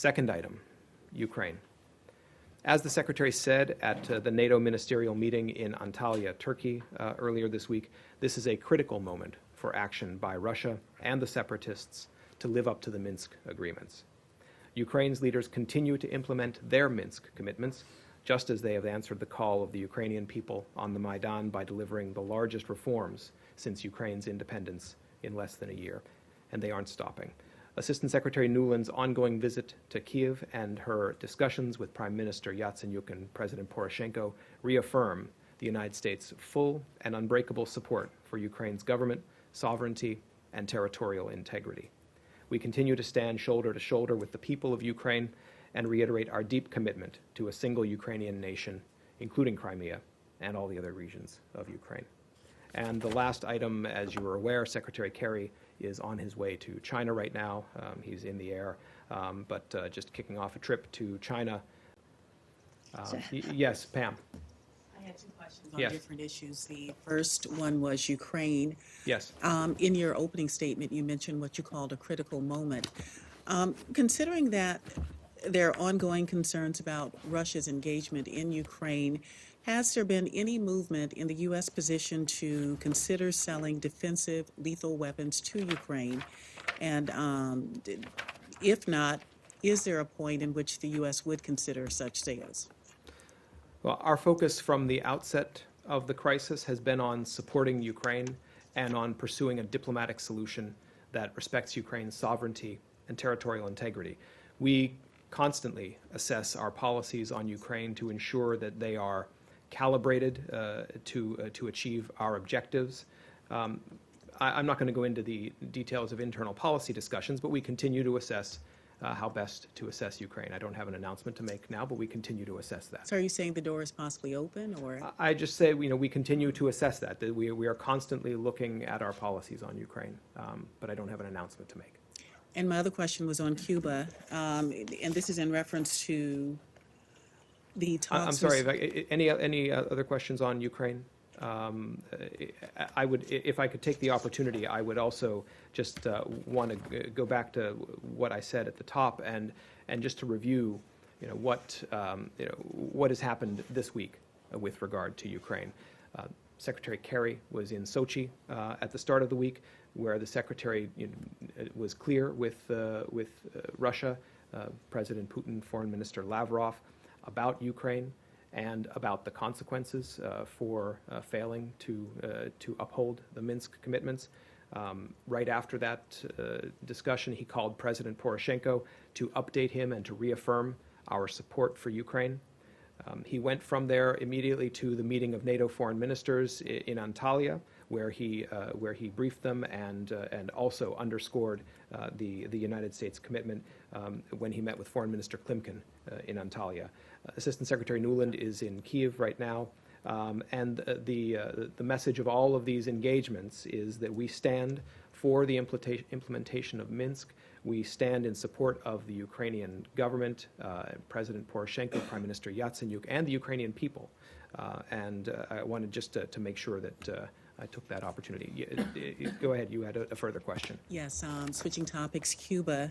Second item, Ukraine. As the Secretary said at the NATO ministerial meeting in Antalya, Turkey, earlier this week, this is a critical moment for action by Russia and the separatists to live up to the Minsk agreements. Ukraine's leaders continue to implement their Minsk commitments, just as they have answered the call of the Ukrainian people on the Maidan by delivering the largest reforms since Ukraine's independence in less than a year, and they aren't stopping. Assistant Secretary Nuland's ongoing visit to Kiev and her discussions with Prime Minister Yatsenyuk and President Poroshenko reaffirm the United States' full and unbreakable support for Ukraine's government, sovereignty, and territorial integrity. We continue to stand shoulder to shoulder with the people of Ukraine and reiterate our deep commitment to a single Ukrainian nation, including Crimea and all the other regions of Ukraine. And the last item, as you are aware, Secretary Kerry is on his way to China right now. He's in the air, but just kicking off a trip to China. Yes, Pam. I had two questions on different issues. The first one was Ukraine. Yes. In your opening statement, you mentioned what you called a critical moment. Considering that there are ongoing concerns about Russia's engagement in Ukraine, has there been any movement in the U.S. position to consider selling defensive lethal weapons to Ukraine? And if not, is there a point in which the U.S. would consider such sales? Well, our focus from the outset of the crisis has been on supporting Ukraine and on pursuing a diplomatic solution that respects Ukraine's sovereignty and territorial integrity. We constantly assess our policies on Ukraine to ensure that they are calibrated to achieve our objectives. I'm not going to go into the details of internal policy discussions, but we continue to assess how best to assess Ukraine. I don't have an announcement to make now, but we continue to assess that. So are you saying the door is possibly open, or? I just say, we continue to assess that we are constantly looking at our policies on Ukraine, but I don't have an announcement to make. And my other question was on Cuba, and this is in reference to the talks. I'm sorry, any other questions on Ukraine? I would, if I could take the opportunity, I would also just want to go back to what I said at the top and just to review, what has happened this week with regard to Ukraine. Secretary Kerry was in Sochi at the start of the week, where the Secretary was clear with Russia, President Putin, Foreign Minister Lavrov, about Ukraine and about the consequences for failing to uphold the Minsk commitments. Right after that discussion, he called President Poroshenko to update him and to reaffirm our support for Ukraine. He went from there immediately to the meeting of NATO foreign ministers in Antalya, where he briefed them and also underscored the United States commitment when he met with Foreign Minister Klimkin in Antalya. Assistant Secretary Nuland is in Kiev right now, and the message of all of these engagements is that we stand for the implementation of Minsk. We stand in support of the Ukrainian government, President Poroshenko, Prime Minister Yatsenyuk, and the Ukrainian people. And I wanted just to make sure that I took that opportunity. Go ahead, you had a further question. Yes, switching topics, Cuba.